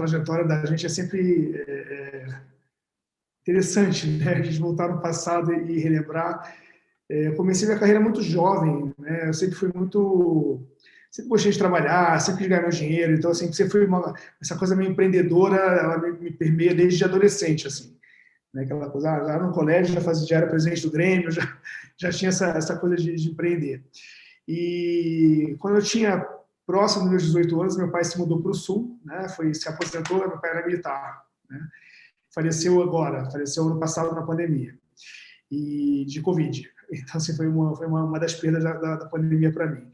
trajetória da gente é sempre interessante, né? A gente voltar no passado e relembrar. Eu comecei minha carreira muito jovem, né? Eu sempre gostei de trabalhar, sempre quis ganhar meu dinheiro, então assim, sempre essa coisa meio empreendedora, ela me permeia desde adolescente, assim, né? Aquela coisa, lá no colégio já era presidente do Grêmio, já tinha essa coisa de empreender. E quando eu tinha próximo dos meus 18 anos, meu pai se mudou para o Sul, né? Se aposentou, meu pai era militar, né? Faleceu ano passado na pandemia, e de Covid. Então, assim, foi uma das perdas da pandemia para mim.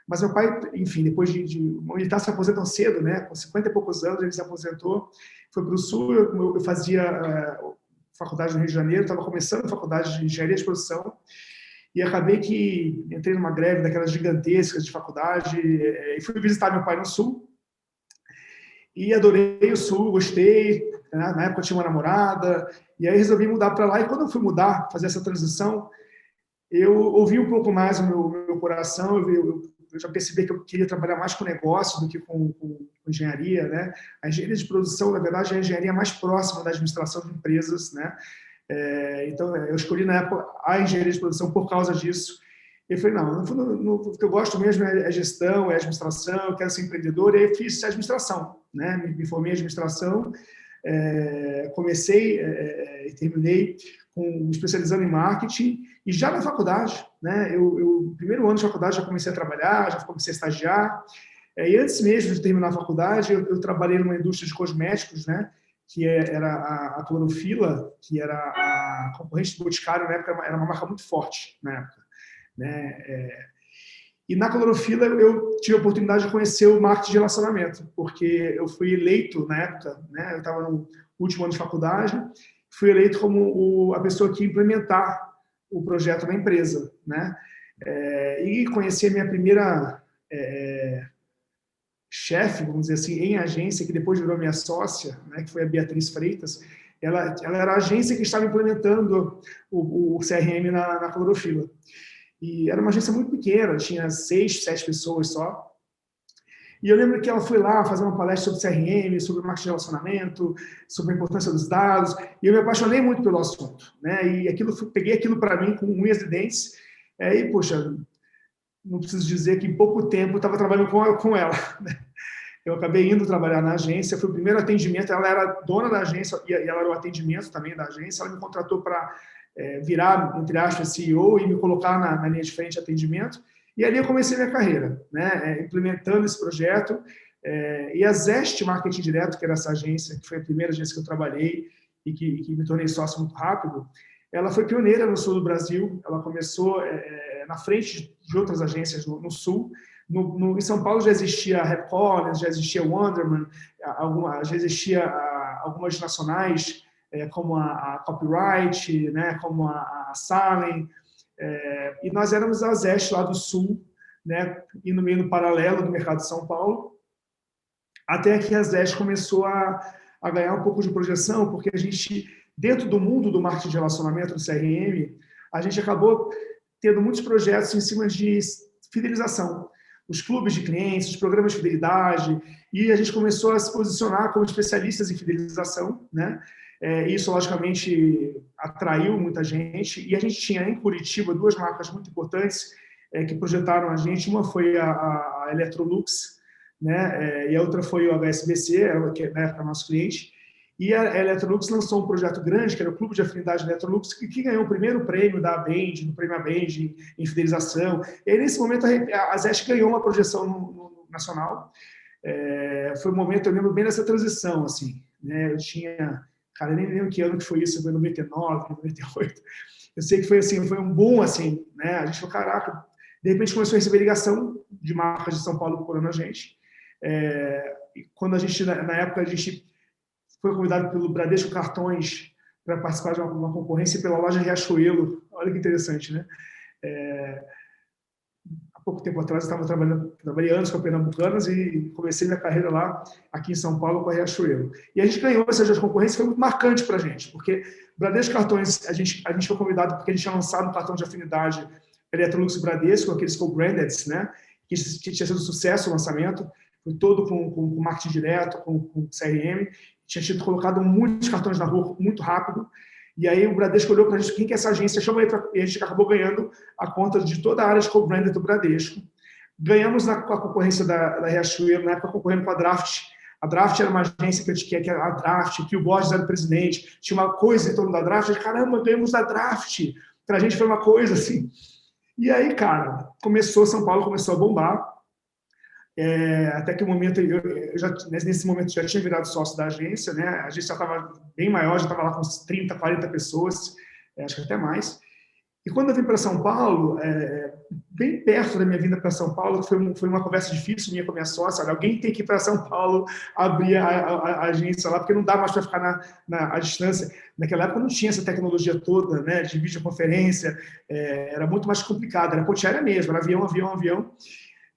Mas meu pai, enfim, depois militar se aposentam cedo, né? Com 50 e poucos anos, ele se aposentou, foi para o Sul, eu fazia faculdade no Rio de Janeiro, estava começando a faculdade de engenharia de produção, e acabei que entrei numa greve daquelas gigantescas de faculdade, e fui visitar meu pai no Sul, e adorei o Sul, gostei, né? Na época eu tinha uma namorada, e aí resolvi mudar para lá, e quando eu fui mudar, fazer essa transição, eu ouvi um pouco mais o meu coração, eu já percebi que eu queria trabalhar mais com negócio do que com engenharia, né? A engenharia de produção, na verdade, é a engenharia mais próxima da administração de empresas, né? Então, eu escolhi na época a engenharia de produção por causa disso. Eu falei, não, o que eu gosto mesmo é gestão, é administração, eu quero ser empreendedor, e aí fiz administração, né? Me formei em administração, comecei e terminei me especializando em marketing, e já na faculdade, né? No primeiro ano de faculdade já comecei a trabalhar, já comecei a estagiar, e antes mesmo de terminar a faculdade, eu trabalhei numa indústria de cosméticos, né? Que era a Clorofila, que era a concorrente do Boticário, na época era uma marca muito forte, na época, né? E na Clorofila eu tive a oportunidade de conhecer o marketing de relacionamento, porque eu fui eleito na época, né? Eu estava no último ano de faculdade, fui eleito como a pessoa que ia implementar o projeto na empresa, né? E conheci a minha primeira chefe, vamos dizer assim, em agência, que depois virou minha sócia, né? Que foi a Beatriz Freitas. Ela era a agência que estava implementando o CRM na Clorofila. E era uma agência muito pequena, tinha 6, 7 pessoas só. E eu lembro que ela foi lá fazer uma palestra sobre CRM, sobre marketing de relacionamento, sobre a importância dos dados, e eu me apaixonei muito pelo assunto, né? E peguei aquilo para mim com unhas e dentes, e, poxa, não preciso dizer que em pouco tempo eu estava trabalhando com ela, né? Eu acabei indo trabalhar na agência, foi o primeiro atendimento, ela era dona da agência, e ela era o atendimento também da agência, ela me contratou para virar, entre aspas, CEO e me colocar na linha de frente de atendimento. E ali eu comecei minha carreira, né? Implementando esse projeto. E a Zest Marketing Direto, que era essa agência, que foi a primeira agência que eu trabalhei e que me tornei sócio muito rápido, ela foi pioneira no sul do Brasil. Ela começou na frente de outras agências no sul. Em São Paulo já existia a Rep Collins, já existia o Wonderman, já existia algumas nacionais, como a Copyright, né, como a Salem, e nós éramos a Zest lá do Sul, né, indo meio no paralelo do mercado de São Paulo, até que a Zest começou a ganhar um pouco de projeção, porque a gente, dentro do mundo do marketing de relacionamento, do CRM, a gente acabou tendo muitos projetos em cima de fidelização, os clubes de clientes, os programas de fidelidade, e a gente começou a se posicionar como especialistas em fidelização, né? Isso, logicamente, atraiu muita gente. E a gente tinha em Curitiba 2 marcas muito importantes que projetaram a gente. Uma foi a Electrolux, né? E a outra foi o HSBC, que na época era nosso cliente. E a Electrolux lançou um projeto grande, que era o Clube de Afinidade Electrolux, que ganhou o primeiro prêmio da Band, no prêmio Band em fidelização. E aí, nesse momento, a Zest ganhou uma projeção no nacional. Foi um momento, eu lembro bem dessa transição, assim, né? Eu tinha... Cara, eu nem lembro que ano que foi isso, foi 99, 98. Eu sei que foi assim, foi um boom, assim, né? A gente falou, caraca, de repente começou a receber ligação de marcas de São Paulo procurando a gente. E quando a gente, na época, a gente foi convidado pelo Bradesco Cartões para participar de uma concorrência pela loja Riachuelo. Olha que interessante, né? Há pouco tempo atrás eu trabalhei anos com a Pernambucanas e comecei minha carreira lá, aqui em São Paulo, com a Riachuelo. E a gente ganhou essa concorrência, foi muito marcante para a gente, porque Bradesco Cartões, a gente foi convidado porque a gente tinha lançado um cartão de afinidade Electrolux Bradesco, aqueles co-branded, né? Que tinha sido um sucesso o lançamento. foi todo com marketing direto, com CRM, tinha sido colocado muitos cartões na rua muito rápido, e aí o Bradesco olhou para a gente, quem que é essa agência? Chama aí, e a gente acabou ganhando a conta de toda a área de co-branded do Bradesco. Ganhamos com a concorrência da Riachuelo, na época concorrendo com a Draft. A Draft era uma agência que era a Draft, que o Borges era o presidente, tinha uma coisa em torno da Draft, caramba, ganhamos da Draft. Para a gente foi uma coisa assim. E aí, cara, São Paulo começou a bombar, até que o momento, nesse momento já tinha virado sócio da agência, né? A agência já estava bem maior, já estava lá com 30, 40 pessoas, acho que até mais. E quando eu vim para São Paulo, bem perto da minha vinda para São Paulo, foi uma conversa difícil minha com a minha sócia, alguém tem que ir para São Paulo abrir a agência lá, porque não dá mais para ficar à distância. Naquela época não tinha essa tecnologia toda, né, de videoconferência, era muito mais complicado, era ponte aérea mesmo, era avião.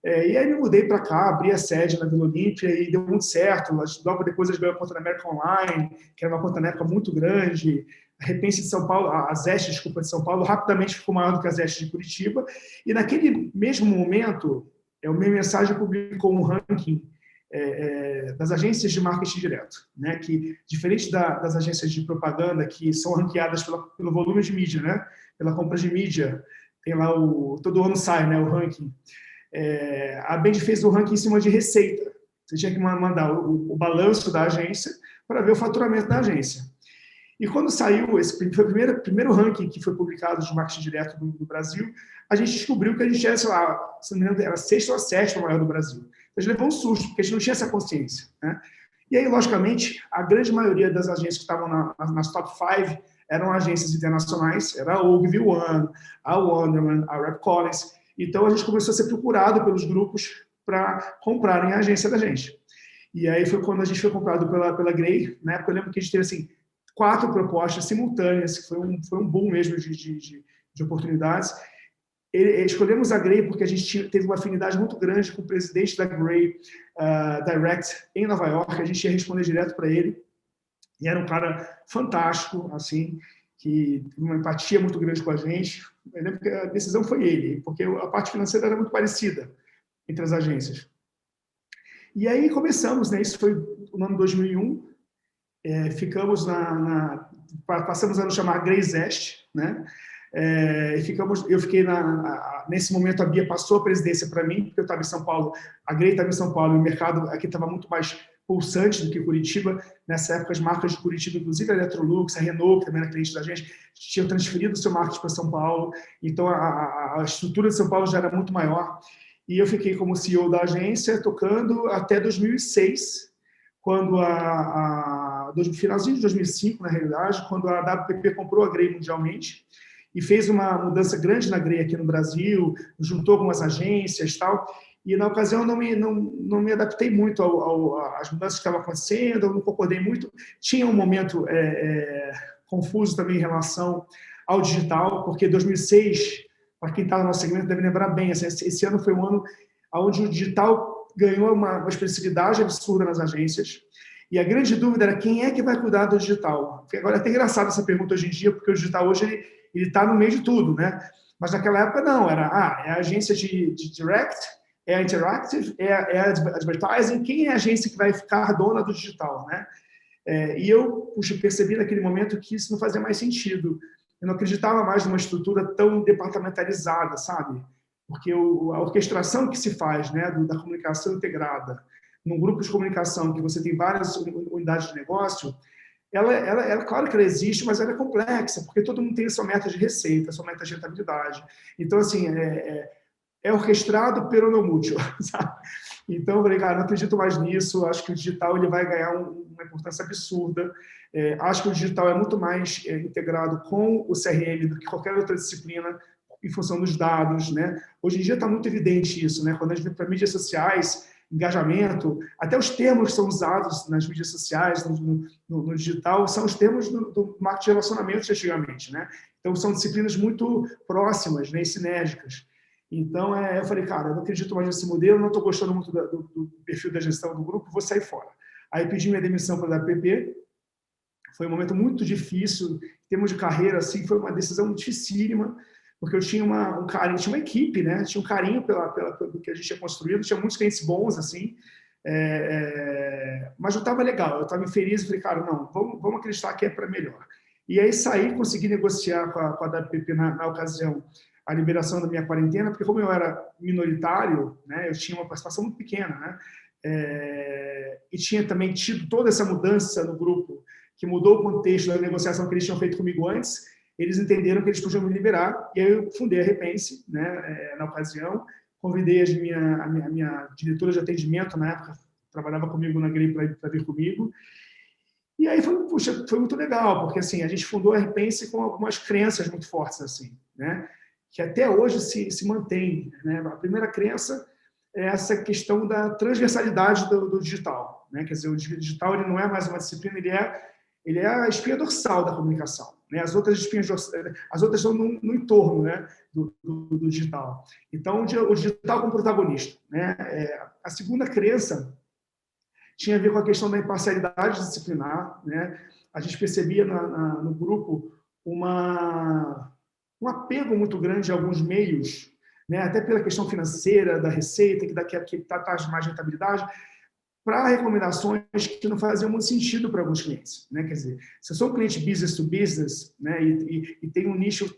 E aí me mudei para cá, abri a sede na Vila Olímpia e deu muito certo. Logo depois eles ganharam a conta da América Online, que era uma conta na época muito grande. A Repense de São Paulo, a Zeste, desculpa, de São Paulo, rapidamente ficou maior do que a Zeste de Curitiba. E naquele mesmo momento, o Minha Mensagem publicou um ranking das agências de marketing direto, né? Que, diferente das agências de propaganda, que são ranqueadas pelo volume de mídia, né? Pela compra de mídia, tem lá todo ano sai, né, o ranking. A Band fez o ranking em cima de receita. Você tinha que mandar o balanço da agência para ver o faturamento da agência. E quando saiu, esse foi o primeiro ranking que foi publicado de marketing direto do Brasil, a gente descobriu que a gente era, sei lá, se não me engano, era a 6ª ou a 7ª maior do Brasil. Então, a gente levou um susto, porque a gente não tinha essa consciência, né? E aí, logicamente, a grande maioria das agências que estavam nas top 5 eram agências internacionais, era a Ogilvy One, a Wonderman, a Rep Collins. Então, a gente começou a ser procurado pelos grupos para comprarem a agência da gente. E aí foi quando a gente foi comprado pela Grey. Na época, eu lembro que a gente teve, assim, 4 propostas simultâneas, que foi um boom mesmo de oportunidades. Escolhemos a Grey porque a gente teve uma afinidade muito grande com o presidente da Grey Direct em Nova York. A gente ia responder direto para ele. E era um cara fantástico, assim, que teve uma empatia muito grande com a gente. Eu lembro que a decisão foi ele, porque a parte financeira era muito parecida entre as agências. E aí começamos, né? Isso foi no ano 2001. Ficamos passamos a nos chamar Grey Zest, né? Eu fiquei nesse momento a Bia passou a presidência para mim, porque eu estava em São Paulo, a Grey estava em São Paulo, e o mercado aqui estava muito mais pulsante do que Curitiba. Nessa época, as marcas de Curitiba, inclusive a Electrolux, a Renault, que também era cliente da gente, tinham transferido o seu marketing para São Paulo. Então, a estrutura de São Paulo já era muito maior. E eu fiquei como CEO da agência, tocando até 2006, quando finalzinho de 2005, na realidade, quando a WPP comprou a Grey mundialmente e fez uma mudança grande na Grey aqui no Brasil, juntou algumas agências e tal. E, na ocasião, não me adaptei muito às mudanças que estavam acontecendo, eu não concordei muito. Tinha um momento confuso também em relação ao digital, porque 2006, para quem está no nosso segmento, deve lembrar bem, assim, esse ano foi um ano onde o digital ganhou uma expressividade absurda nas agências. E a grande dúvida era quem é que vai cuidar do digital. Agora é até engraçado essa pergunta hoje em dia, porque o digital hoje ele está no meio de tudo, né? Mas naquela época não, é a agência de direct, é a interactive, é a advertising, quem é a agência que vai ficar dona do digital, né? E eu percebi naquele momento que isso não fazia mais sentido. Eu não acreditava mais numa estrutura tão departamentalizada, sabe? Porque a orquestração que se faz, né, da comunicação integrada, num grupo de comunicação que você tem várias unidades de negócio, ela claro que ela existe, mas ela é complexa, porque todo mundo tem sua meta de receita, sua meta de rentabilidade. Então, assim, é orquestrado pelo no mútuo, sabe? Então, eu falei, cara, não acredito mais nisso, acho que o digital ele vai ganhar uma importância absurda, acho que o digital é muito mais integrado com o CRM do que qualquer outra disciplina, em função dos dados, né? Hoje em dia está muito evidente isso, né? Quando a gente vem para mídias sociais, engajamento, até os termos que são usados nas mídias sociais, no digital, são os termos do marketing de relacionamento de antigamente, né? Então, são disciplinas muito próximas, né, e sinérgicas. Então, eu falei, cara, eu não acredito mais nesse modelo, não estou gostando muito do perfil da gestão do grupo, vou sair fora. Aí pedi minha demissão para a WPP, foi um momento muito difícil, em termos de carreira, assim, foi uma decisão dificílima, porque eu tinha um carinho, tinha uma equipe, né? Tinha um carinho pelo que a gente tinha construído, tinha muitos clientes bons, assim, Mas eu estava legal, eu estava feliz e falei, cara, não, vamos acreditar que é para melhor. E aí saí, consegui negociar com a WPP na ocasião a liberação da minha quarentena, porque como eu era minoritário, né, eu tinha uma participação muito pequena, né, e tinha também tido toda essa mudança no grupo, que mudou o contexto da negociação que eles tinham feito comigo antes, eles entenderam que eles podiam me liberar, e aí eu fundei a Repense, né, na ocasião, convidei a minha diretora de atendimento, na época, trabalhava comigo na Grey para vir comigo, e aí foi muito legal, porque assim, a gente fundou a Repense com algumas crenças muito fortes, assim, né, que até hoje se mantém. Né? A primeira crença é essa questão da transversalidade do digital. Né? Quer dizer, o digital ele não é mais uma disciplina, ele é a espinha dorsal da comunicação. Né? As outras estão no entorno, né, do digital. Então, o digital como protagonista. Né? A segunda crença tinha a ver com a questão da imparcialidade disciplinar. Né? A gente percebia no grupo um apego muito grande a alguns meios, né? Até pela questão financeira, da receita, que taxa mais de rentabilidade, para recomendações que não faziam muito sentido para alguns clientes. Né? Quer dizer, se eu sou um cliente business to business, né, e tem um nicho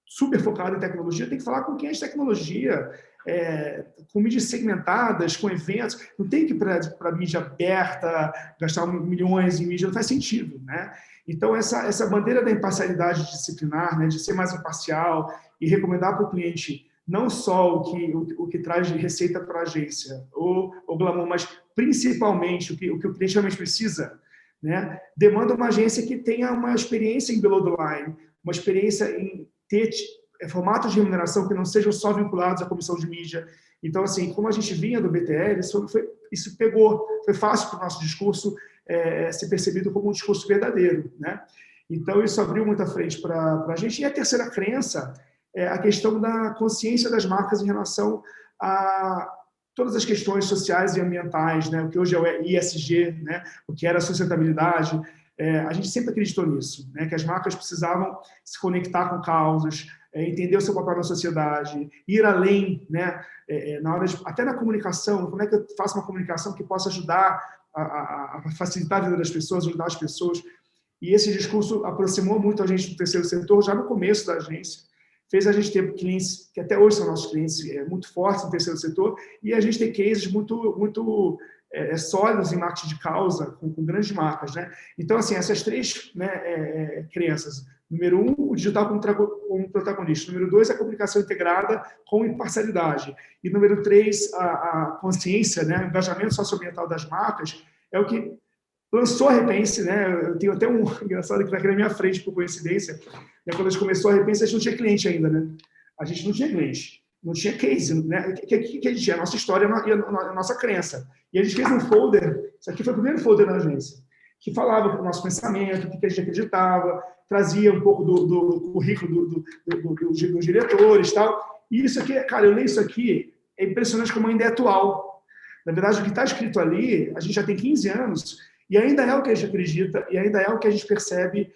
super focado em tecnologia, tem que falar com quem é de tecnologia, com mídias segmentadas, com eventos, não tem que ir para mídia aberta, gastar milhões em mídia, não faz sentido. Né? Então, essa bandeira da imparcialidade disciplinar, né, de ser mais imparcial e recomendar para o cliente não só o que traz de receita para a agência, ou glamour, mas principalmente o que o cliente realmente precisa, né, demanda uma agência que tenha uma experiência em below the line, uma experiência em ter formatos de remuneração que não sejam só vinculados à comissão de mídia. Então, assim, como a gente vinha do BTL, isso pegou, foi fácil para o nosso discurso ser percebido como um discurso verdadeiro. Né? Então, isso abriu muita frente para a gente. E a terceira crença é a questão da consciência das marcas em relação a todas as questões sociais e ambientais, né? O que hoje é o ISG, né? O que era a sustentabilidade. A gente sempre acreditou nisso, né? Que as marcas precisavam se conectar com causas, entender o seu papel na sociedade, ir além, né? Na hora até na comunicação, como é que eu faço uma comunicação que possa ajudar a facilitar a vida das pessoas, ajudar as pessoas. E esse discurso aproximou muito a gente do terceiro setor já no começo da agência, fez a gente ter clientes que até hoje são nossos clientes muito fortes no terceiro setor, e a gente tem cases muito sólidos em marketing de causa, com grandes marcas. Né? Então, assim, essas três, né, crenças. Número 1, o digital como protagonista. Número 2, a comunicação integrada com imparcialidade. E número 3, a consciência, né, o engajamento socioambiental das marcas, é o que lançou a Repense, né? Eu tenho até um engraçado que está aqui na minha frente, por coincidência. Né? Quando a gente começou a Repense, a gente não tinha cliente ainda, né? A gente não tinha cliente, não tinha case, né? O que a gente tinha? A nossa história e a nossa crença. E a gente fez um folder, isso aqui foi o primeiro folder na agência, que falava do nosso pensamento, o que a gente acreditava, trazia um pouco do currículo dos diretores e tal. E isso aqui, cara, eu leio isso aqui, é impressionante como ainda é atual. Na verdade, o que está escrito ali, a gente já tem 15 anos, e ainda é o que a gente acredita, e ainda é o que a gente percebe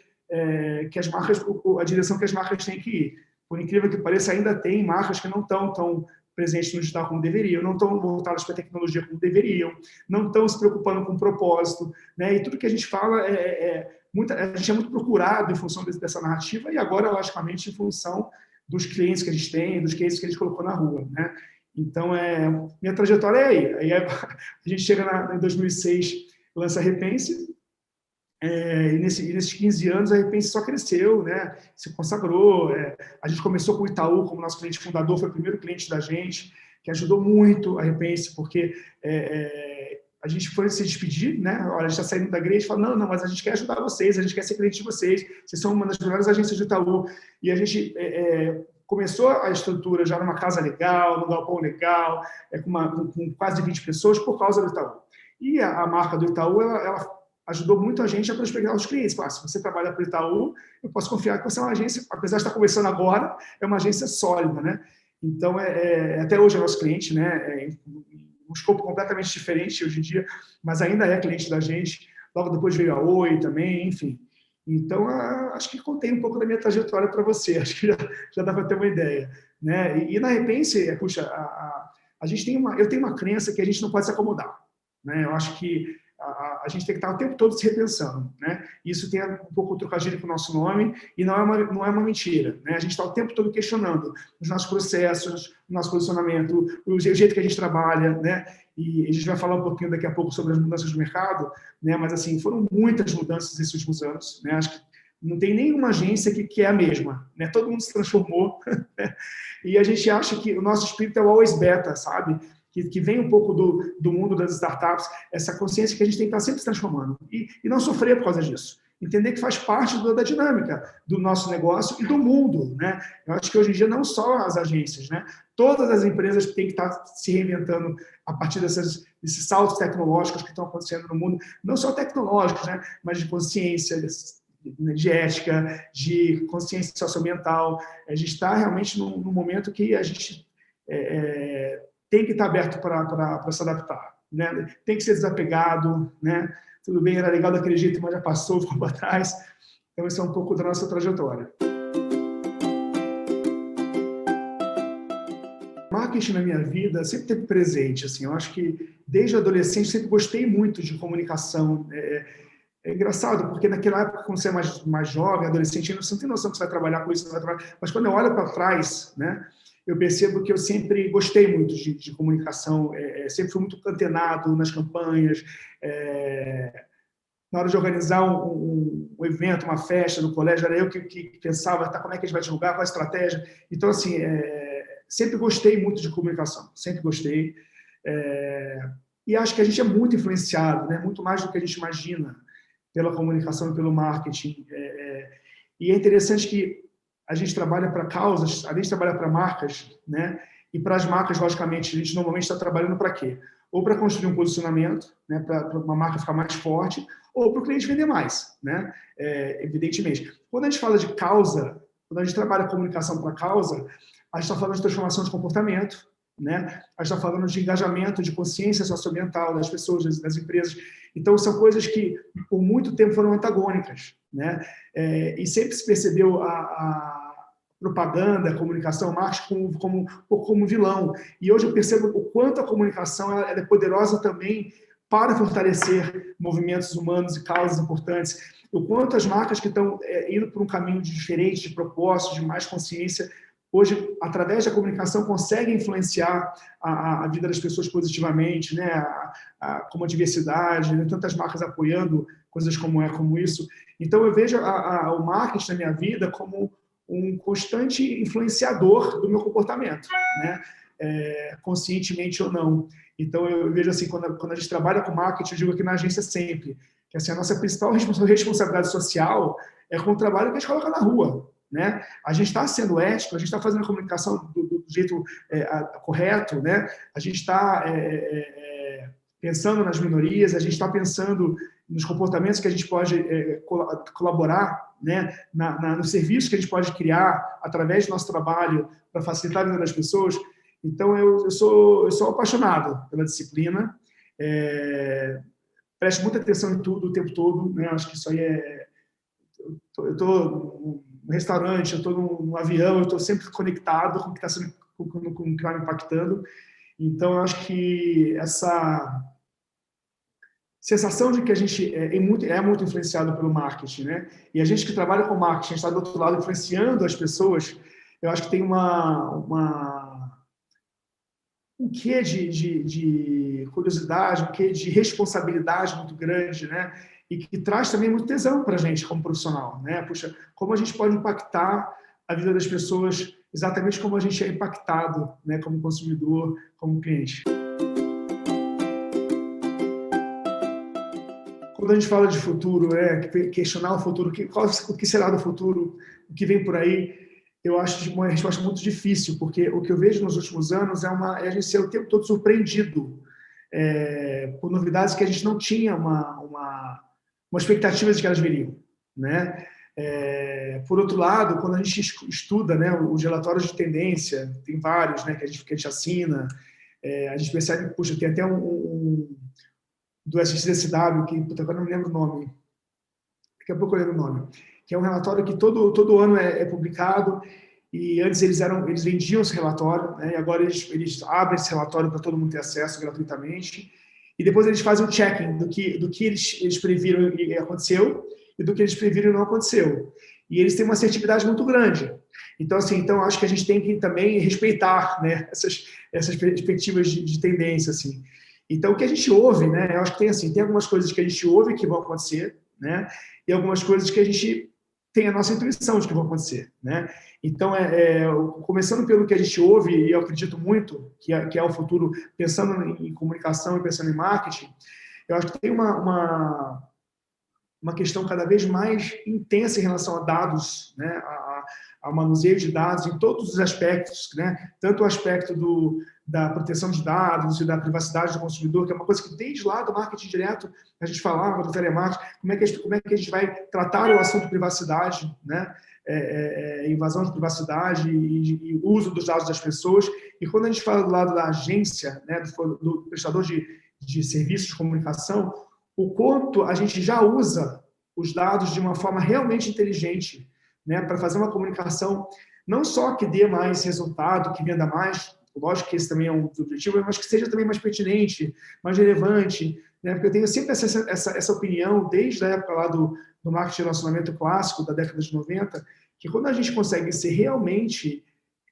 que as marcas, a direção que as marcas têm que ir. Por incrível que pareça, ainda tem marcas que não estão tão presentes no digital como deveriam, não estão voltadas para a tecnologia como deveriam, não estão se preocupando com o propósito. Né? E tudo que a gente fala, a gente é muito procurado em função dessa narrativa, e agora, logicamente, em função dos clientes que a gente tem, dos cases que a gente colocou na rua. Né? Então, minha trajetória é aí. A gente chega em 2006, lança a Repense, e nesses 15 anos a Repense só cresceu, né? Se consagrou. A gente começou com o Itaú como nosso cliente fundador, foi o primeiro cliente da gente, que ajudou muito a Repense, porque a gente foi se despedir, né? Olha, a gente está saindo da Grey, a gente fala, não, mas a gente quer ajudar vocês, a gente quer ser cliente de vocês são uma das melhores agências do Itaú. E a gente começou a estrutura já numa casa legal, num galpão legal, com quase 20 pessoas por causa do Itaú. E a marca do Itaú, ela ajudou muito a gente a prospectar os clientes. Se você trabalha para o Itaú, eu posso confiar que você é uma agência, apesar de estar começando agora, é uma agência sólida. Né? Então, até hoje é nosso cliente, né? Um escopo completamente diferente hoje em dia, mas ainda é cliente da gente. Logo depois veio a Oi também, enfim. Então, acho que contei um pouco da minha trajetória para você, acho que já dá para ter uma ideia. Né? E na Repense, puxa, eu tenho uma crença que a gente não pode se acomodar, né? Eu acho que a gente tem que estar o tempo todo se repensando, né? Isso tem um pouco o trocadilho com o nosso nome e não é uma mentira, né? A gente está o tempo todo questionando os nossos processos, o nosso posicionamento, o jeito que a gente trabalha, né? E a gente vai falar um pouquinho daqui a pouco sobre as mudanças do mercado, né? Mas assim, foram muitas mudanças nesses últimos anos, né? Acho que não tem nenhuma agência que é a mesma, né? Todo mundo se transformou, né? E a gente acha que o nosso espírito é o always beta, sabe? Que vem um pouco do mundo das startups, essa consciência que a gente tem que estar sempre se transformando e não sofrer por causa disso. Entender que faz parte da dinâmica do nosso negócio e do mundo, né? Eu acho que hoje em dia não só as agências, né? Todas as empresas têm que estar se reinventando a partir desses saltos tecnológicos que estão acontecendo no mundo, não só tecnológicos, né? Mas de consciência, de ética, de consciência socioambiental. A gente está realmente num momento que a gente tem que estar aberto para se adaptar, né? Tem que ser desapegado, né? Tudo bem, era legal daquele jeito, mas já passou, ficou para trás. Então, esse é um pouco da nossa trajetória. Marketing na minha vida sempre teve presente, assim, eu acho que desde adolescente sempre gostei muito de comunicação. É engraçado, porque naquela época, quando você é mais jovem, adolescente, você não tem noção que você vai trabalhar com isso, mas quando eu olho para trás, né, eu percebo que eu sempre gostei muito de comunicação, sempre fui muito antenado nas campanhas, na hora de organizar um evento, uma festa no colégio, era eu que pensava, tá, como é que a gente vai divulgar, qual a estratégia. Então, assim, sempre gostei muito de comunicação, sempre gostei. E acho que a gente é muito influenciado, né, muito mais do que a gente imagina, pela comunicação e pelo marketing. E é interessante que a gente trabalha para causas, a gente trabalha para marcas, né? E para as marcas, logicamente, a gente normalmente está trabalhando para quê? Ou para construir um posicionamento, né? Para uma marca ficar mais forte, ou para o cliente vender mais, né? Evidentemente. Quando a gente fala de causa, quando a gente trabalha comunicação para causa, a gente está falando de transformação de comportamento, né? A gente está falando de engajamento, de consciência socioambiental das pessoas, das empresas. Então, são coisas que, por muito tempo, foram antagônicas, né? E sempre se percebeu a propaganda, a comunicação, a marketing como vilão. E hoje eu percebo o quanto a comunicação ela é poderosa também para fortalecer movimentos humanos e causas importantes. O quanto as marcas que estão indo por um caminho diferente, de propósito, de mais consciência, hoje, através da comunicação, conseguem influenciar a vida das pessoas positivamente, né? Como a diversidade, né? Tantas marcas apoiando coisas como isso. Então, eu vejo o marketing na minha vida como um constante influenciador do meu comportamento, né? Conscientemente ou não. Então, eu vejo assim, quando a gente trabalha com marketing, eu digo aqui na agência sempre, que assim, a nossa principal responsabilidade social é com o trabalho que a gente coloca na rua, né? A gente está sendo ético, a gente está fazendo a comunicação do jeito correto, né? A gente está pensando nas minorias, a gente está pensando nos comportamentos que a gente pode colaborar, né? No serviço que a gente pode criar através do nosso trabalho para facilitar a vida das pessoas. Então, eu sou apaixonado pela disciplina, presto muita atenção em tudo o tempo todo, né? Acho que isso aí eu estou no restaurante, eu estou no avião, eu estou sempre conectado com o que está sendo, com o que está me impactando. Então, eu acho que essa sensação de que a gente muito influenciado pelo marketing, né? E a gente que trabalha com marketing está do outro lado influenciando as pessoas, eu acho que tem um quê de curiosidade, um quê de responsabilidade muito grande, né? E que traz também muito tesão para a gente como profissional, né? Puxa, como a gente pode impactar a vida das pessoas exatamente como a gente é impactado, né? Como consumidor, como cliente. Quando a gente fala de futuro, questionar o futuro, o que será do futuro, o que vem por aí, eu acho uma resposta muito difícil, porque o que eu vejo nos últimos anos é a gente ser o tempo todo surpreendido por novidades que a gente não tinha uma expectativa de que elas viriam, né? Por outro lado, quando a gente estuda, né, os relatórios de tendência, tem vários, né, que a gente assina, a gente percebe, puxa, tem até do SXSW, que agora não me lembro o nome, daqui a pouco eu lembro o nome, que é um relatório que todo ano é publicado, e antes eles vendiam esse relatório, né, e agora eles abrem esse relatório para todo mundo ter acesso gratuitamente, e depois eles fazem o checking do que eles previram e aconteceu, e do que eles previram e não aconteceu. E eles têm uma assertividade muito grande. Então, assim, acho que a gente tem que também respeitar, né, essas perspectivas de tendência, assim. Então, o que a gente ouve, né, eu acho que tem algumas coisas que a gente ouve que vão acontecer, né, e algumas coisas que a gente tem a nossa intuição de que vão acontecer, né. Então, começando pelo que a gente ouve, e eu acredito muito que é o futuro, pensando em comunicação e pensando em marketing, eu acho que tem uma questão cada vez mais intensa em relação a dados, né, a manuseio de dados em todos os aspectos, né, tanto o aspecto da proteção de dados e da privacidade do consumidor, que é uma coisa que desde lá do marketing direto a gente falava, do telemarketing, como é que a gente vai tratar o assunto de privacidade, né, invasão de privacidade e uso dos dados das pessoas. E quando a gente fala do lado da agência, né, do prestador de serviços de comunicação, o quanto a gente já usa os dados de uma forma realmente inteligente, né, para fazer uma comunicação não só que dê mais resultado, que venda mais, lógico que esse também é um objetivo, mas que seja também mais pertinente, mais relevante, né, porque eu tenho sempre essa opinião, desde a época lá do marketing de relacionamento clássico, da década de 90, que quando a gente consegue ser realmente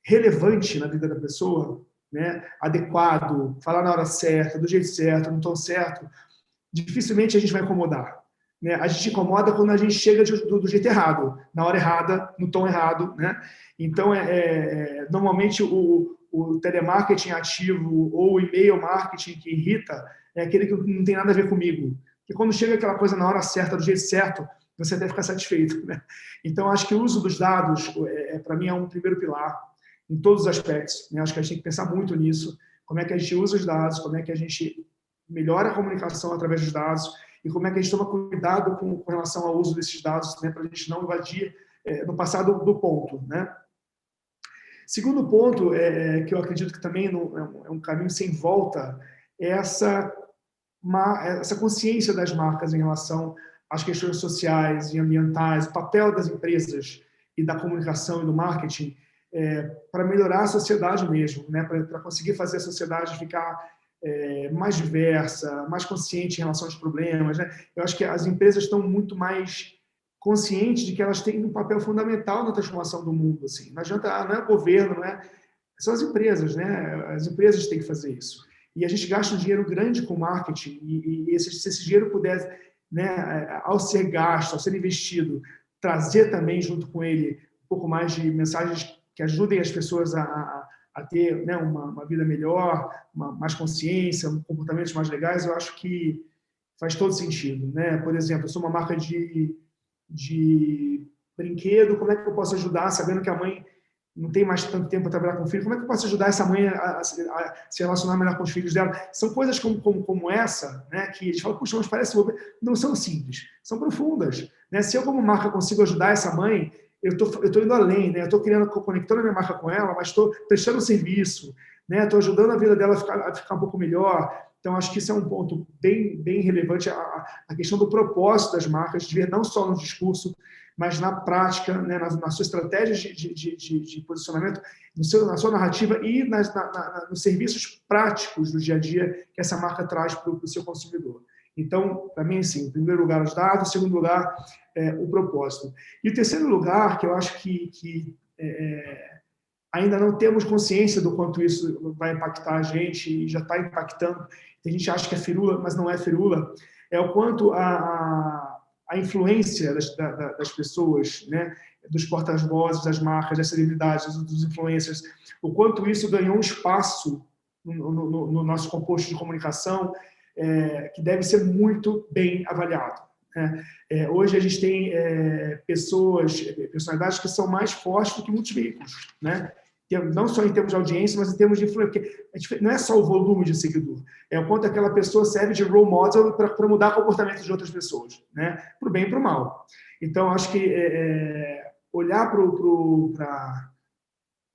relevante na vida da pessoa, né, adequado, falar na hora certa, do jeito certo, no tom certo, dificilmente a gente vai incomodar. Né? A gente incomoda quando a gente chega do jeito errado, na hora errada, no tom errado. Né? Então, normalmente, o telemarketing ativo ou o e-mail marketing que irrita é aquele que não tem nada a ver comigo. Porque quando chega aquela coisa na hora certa, do jeito certo, você deve ficar satisfeito. Né? Então, acho que o uso dos dados, para mim, é um primeiro pilar em todos os aspectos. Né? Acho que a gente tem que pensar muito nisso. Como é que a gente usa os dados, como é que a gente melhora a comunicação através dos dados e como é que a gente toma cuidado com relação ao uso desses dados, né, para a gente não invadir, não passar do ponto. Né? Segundo ponto, que eu acredito que também é um caminho sem volta, é essa consciência das marcas em relação às questões sociais e ambientais, o papel das empresas e da comunicação e do marketing para melhorar a sociedade mesmo, né, para conseguir fazer a sociedade ficar mais diversa, mais consciente em relação aos problemas. Né? Eu acho que as empresas estão muito mais conscientes de que elas têm um papel fundamental na transformação do mundo. Assim. Não adianta, não é o governo, são as empresas. Né? As empresas têm que fazer isso. E a gente gasta um dinheiro grande com marketing, e se esse dinheiro puder, né, ao ser gasto, ao ser investido, trazer também junto com ele um pouco mais de mensagens que ajudem as pessoas a ter, né, uma vida melhor, mais consciência, comportamentos mais legais, eu acho que faz todo sentido. Né? Por exemplo, eu sou uma marca de brinquedo, como é que eu posso ajudar, sabendo que a mãe não tem mais tanto tempo para trabalhar com o filho, como é que eu posso ajudar essa mãe a se relacionar melhor com os filhos dela? São coisas como essa, né, que a gente fala, puxa, mas parece não são simples, são profundas. Né? Se eu, como marca, consigo ajudar essa mãe, eu estou indo além, né? Eu estou conectando a minha marca com ela, mas estou prestando um serviço, né? Estou ajudando a vida dela a ficar um pouco melhor. Então, acho que isso é um ponto bem relevante, a questão do propósito das marcas, de ver não só no discurso, mas na prática, né? na sua estratégia de posicionamento, na sua narrativa e nos serviços práticos do dia a dia que essa marca traz para o seu consumidor. Então, para mim, sim, em primeiro lugar, os dados, em segundo lugar, o propósito. E o terceiro lugar, que eu acho que ainda não temos consciência do quanto isso vai impactar a gente, e já está impactando, a gente acha que é firula, mas não é firula, é o quanto a influência das pessoas, né, dos porta-vozes, das marcas, das celebridades, dos influencers, o quanto isso ganhou um espaço no nosso composto de comunicação, que deve ser muito bem avaliado. Né? Hoje a gente tem personalidades que são mais fortes do que muitos veículos, né? Não só em termos de audiência, mas em termos de influência. Não é só o volume de seguidor, é o quanto aquela pessoa serve de role model para mudar o comportamento de outras pessoas, né? Para o bem e para o mal. Então, acho que olhar para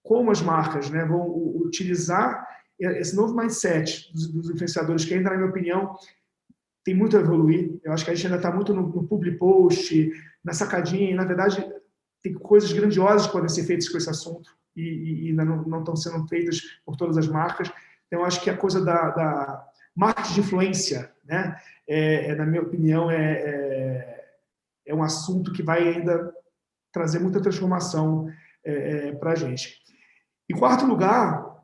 como as marcas, né, vão utilizar esse novo mindset dos influenciadores, que ainda, na minha opinião, tem muito a evoluir. Eu acho que a gente ainda está muito no public post, na sacadinha, e, na verdade, tem coisas grandiosas que podem ser feitas com esse assunto e ainda não estão sendo feitas por todas as marcas. Então, eu acho que a coisa da marketing de influência, né, na minha opinião, é um assunto que vai ainda trazer muita transformação para a gente. Em quarto lugar,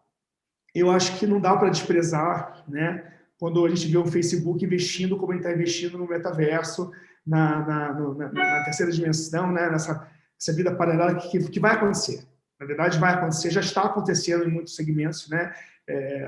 eu acho que não dá para desprezar, né, quando a gente vê o Facebook investindo como ele está investindo no metaverso, na terceira dimensão, né, nessa vida paralela que vai acontecer. Na verdade, vai acontecer, já está acontecendo em muitos segmentos, né?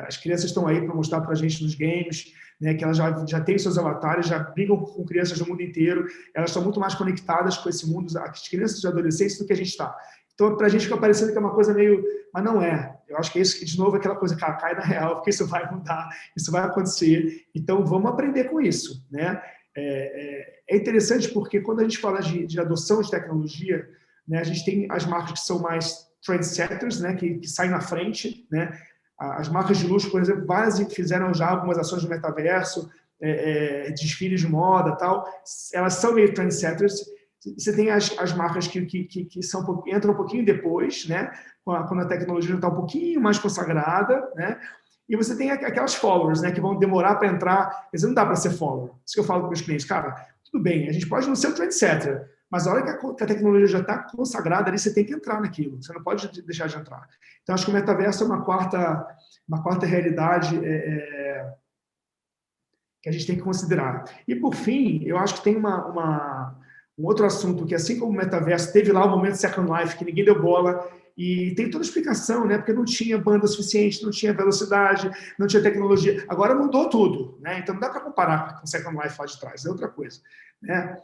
As crianças estão aí para mostrar para a gente nos games, né, que elas já têm seus avatares, já brigam com crianças do mundo inteiro, elas estão muito mais conectadas com esse mundo, as crianças e adolescentes, do que a gente está. Então, para a gente fica parecendo que é uma coisa meio... Mas não é. Eu acho que isso, de novo, é aquela coisa, cara, cai na real, porque isso vai mudar, isso vai acontecer. Então, vamos aprender com isso, né? É interessante porque quando a gente fala de adoção de tecnologia, né, a gente tem as marcas que são mais trendsetters, né, que saem na frente, né? As marcas de luxo, por exemplo, fizeram já algumas ações no metaverso, desfiles de moda, tal. Elas são meio trendsetters. Você tem as marcas que entram um pouquinho depois, né? Quando a tecnologia já está um pouquinho mais consagrada, né? E você tem aquelas followers, né? Que vão demorar para entrar. Quer dizer, não dá para ser follower. Isso que eu falo para os meus clientes. Cara, tudo bem, a gente pode não ser um trendsetter, mas a hora que a tecnologia já está consagrada, ali você tem que entrar naquilo. Você não pode deixar de entrar. Então, acho que o metaverso é uma quarta realidade que a gente tem que considerar. E, por fim, eu acho que tem um outro assunto que, assim como o metaverso, teve lá o momento Second Life, que ninguém deu bola, e tem toda a explicação, né? Porque não tinha banda suficiente, não tinha velocidade, não tinha tecnologia. Agora mudou tudo, né? Então não dá para comparar com o Second Life lá de trás, é outra coisa, né?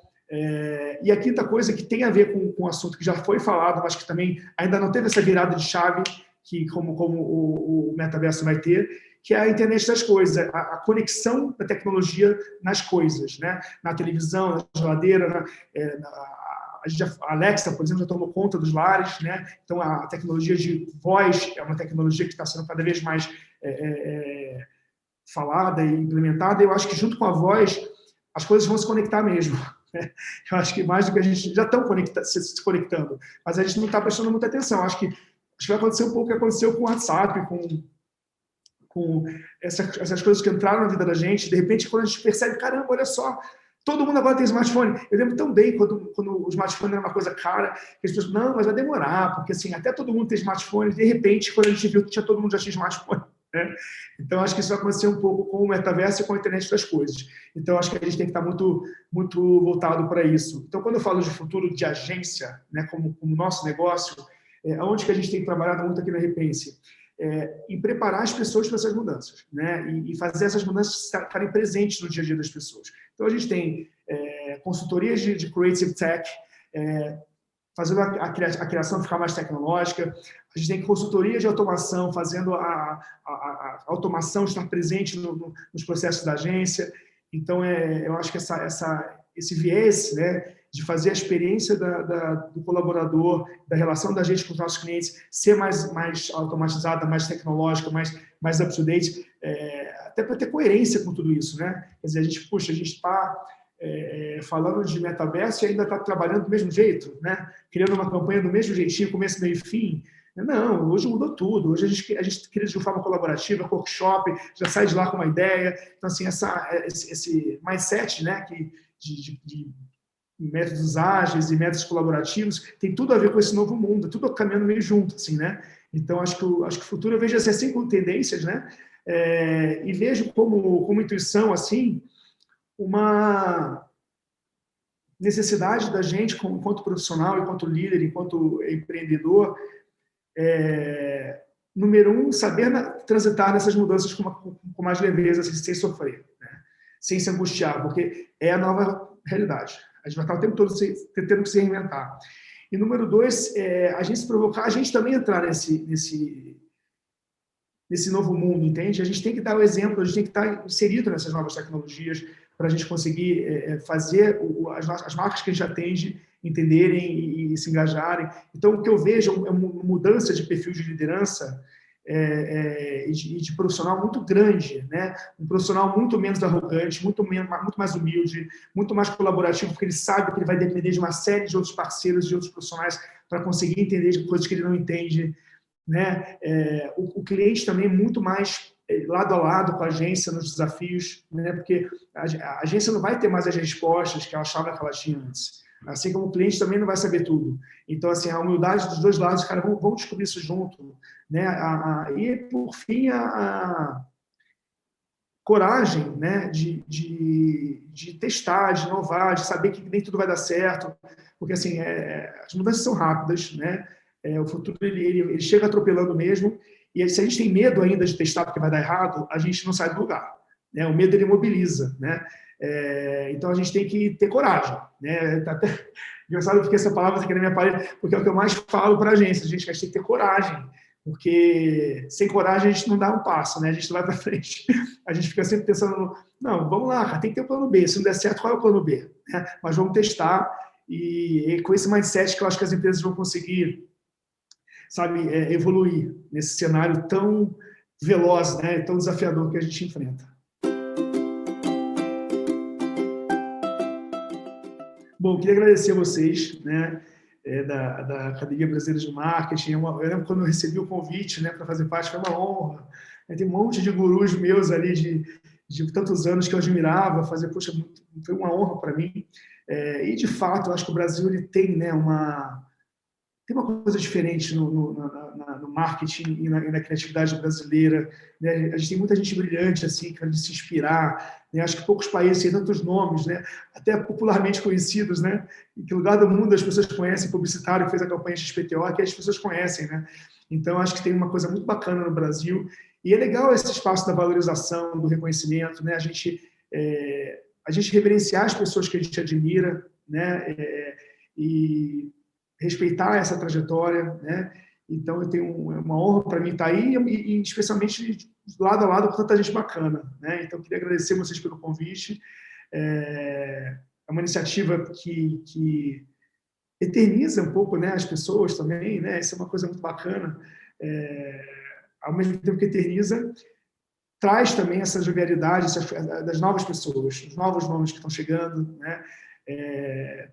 E a quinta coisa que tem a ver com um assunto que já foi falado, mas que também ainda não teve essa virada de chave, que como o metaverso vai ter, que é a internet das coisas, a conexão da tecnologia nas coisas, né? Na televisão, na geladeira, a Alexa, por exemplo, já tomou conta dos lares, né? Então a tecnologia de voz é uma tecnologia que está sendo cada vez mais falada e implementada. Eu acho que junto com a voz as coisas vão se conectar mesmo. Né? Eu acho que mais do que a gente já estão se conectando, mas a gente não está prestando muita atenção. Acho que vai acontecer um pouco o que aconteceu com o WhatsApp, com essas coisas que entraram na vida da gente. De repente, quando a gente percebe, caramba, olha só, todo mundo agora tem smartphone. Eu lembro tão bem quando o smartphone era uma coisa cara, que as pessoas, não, mas vai demorar, porque assim, até todo mundo tem smartphone. De repente, quando a gente viu que todo mundo já tinha smartphone. Né? Então, acho que isso vai acontecer um pouco com o metaverso e com a internet das coisas. Então, acho que a gente tem que estar muito, muito voltado para isso. Então, quando eu falo de futuro de agência, né, como nosso negócio, onde que a gente tem trabalhado muito aqui na Repense? Em preparar as pessoas para essas mudanças, né? E fazer essas mudanças estarem presentes no dia a dia das pessoas. Então, a gente tem consultorias de Creative Tech, fazendo a criação ficar mais tecnológica. A gente tem consultoria de automação, fazendo a automação estar presente nos processos da agência. Então, eu acho que esse viés, né, de fazer a experiência do colaborador, da relação da gente com os nossos clientes ser mais automatizada, mais tecnológica, mais up-to-date, até para ter coerência com tudo isso, né? Quer dizer, a gente está falando de metaverso e ainda está trabalhando do mesmo jeito, né? Criando uma campanha do mesmo jeitinho, começo, meio e fim. Não, hoje mudou tudo. Hoje a gente cria de forma colaborativa, workshop, já sai de lá com uma ideia. Então, assim, esse mindset, né, de métodos ágeis e métodos colaborativos tem tudo a ver com esse novo mundo, tudo caminhando meio junto, assim, né? Então, acho que o futuro eu vejo assim com tendências, né? E vejo como intuição, assim, uma necessidade da gente, enquanto profissional, enquanto líder, enquanto empreendedor, número um, saber transitar nessas mudanças com mais leveza, assim, sem sofrer, né? Sem se angustiar, porque é a nova realidade. A gente vai estar o tempo todo tendo que se reinventar. E número dois, a gente se provocar, a gente também entrar nesse novo mundo, entende? A gente tem que dar o exemplo, a gente tem que estar inserido nessas novas tecnologias para a gente conseguir fazer as marcas que a gente atende entenderem e se engajarem. Então, o que eu vejo é uma mudança de perfil de liderança de profissional muito grande, né? Um profissional muito menos arrogante, muito mais humilde, muito mais colaborativo, porque ele sabe que ele vai depender de uma série de outros parceiros, de outros profissionais, para conseguir entender de coisas que ele não entende, né? O cliente também é muito mais lado a lado com a agência nos desafios, né? Porque a agência não vai ter mais as respostas que ela achava que ela tinha antes. Assim como o cliente também não vai saber tudo. Então, assim, a humildade dos dois lados, cara, vão descobrir isso junto, né? E, por fim, a coragem, né? De testar, de inovar, de saber que nem tudo vai dar certo, porque, assim, as mudanças são rápidas, né? O futuro, ele chega atropelando mesmo, e se a gente tem medo ainda de testar porque vai dar errado, a gente não sai do lugar, né? O medo, ele mobiliza, né? Então, a gente tem que ter coragem, né? Tá até engraçado porque essa palavra está aqui na minha parede, porque é o que eu mais falo para a agência, a gente tem que ter coragem, porque sem coragem a gente não dá um passo, né? A gente não vai para frente. A gente fica sempre pensando, não, vamos lá, cara, tem que ter o plano B, se não der certo, qual é o plano B? Mas vamos testar, e com esse mindset que eu acho que as empresas vão conseguir, sabe, evoluir nesse cenário tão veloz, né, tão desafiador que a gente enfrenta. Bom, queria agradecer a vocês, né, da Academia Brasileira de Marketing. Eu lembro quando eu recebi o convite, né, para fazer parte, foi uma honra. Tem um monte de gurus meus ali de tantos anos que eu admirava, poxa, foi uma honra para mim. E, de fato, eu acho que o Brasil ele tem, né, tem uma coisa diferente no marketing e na criatividade brasileira, né? A gente tem muita gente brilhante, assim, que vai se inspirar, né? Acho que poucos países têm tantos nomes, né? Até popularmente conhecidos, né? Em que lugar do mundo as pessoas conhecem publicitário que fez a campanha XPTO, que as pessoas conhecem, né? Então, acho que tem uma coisa muito bacana no Brasil, e é legal esse espaço da valorização, do reconhecimento, né? A gente reverenciar as pessoas que a gente admira, né? E respeitar essa trajetória, né? Então, eu tenho uma honra para mim estar aí, e especialmente lado a lado com tanta gente bacana, né? Então, eu queria agradecer vocês pelo convite. É uma iniciativa que eterniza um pouco, né, as pessoas também, né? Isso é uma coisa muito bacana. Ao mesmo tempo que eterniza, traz também essa jovialidade das novas pessoas, os novos nomes que estão chegando, né?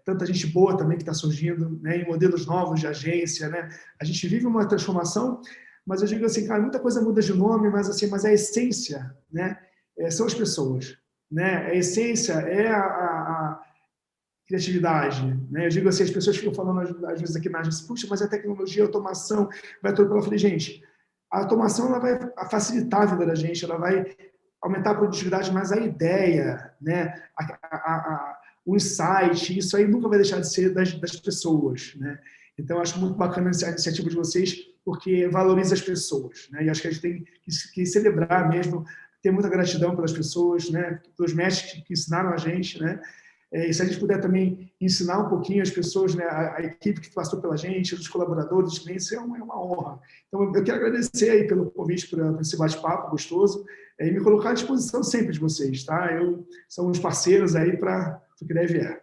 Tanta gente boa também que está surgindo, né, em modelos novos de agência, né? A gente vive uma transformação, mas eu digo assim, cara, muita coisa muda de nome, mas a essência, né, são as pessoas, né? A essência é a criatividade, né? Eu digo assim, as pessoas ficam falando às vezes aqui na agência, puxa, mas a tecnologia, a automação vai atropelar. Eu falei, gente, a automação ela vai facilitar a vida da gente, ela vai aumentar a produtividade, mas a ideia, né, o insight, isso aí nunca vai deixar de ser das pessoas, né? Então, eu acho muito bacana a iniciativa de vocês, porque valoriza as pessoas, né? E acho que a gente tem que celebrar mesmo, ter muita gratidão pelas pessoas, né? Pelos mestres que ensinaram a gente, né? E se a gente puder também ensinar um pouquinho as pessoas, né, a equipe que passou pela gente, os colaboradores, os clientes, é uma honra. Então, eu quero agradecer aí pelo convite, por esse bate-papo gostoso, e me colocar à disposição sempre de vocês, tá? São uns parceiros aí para o que deve vier.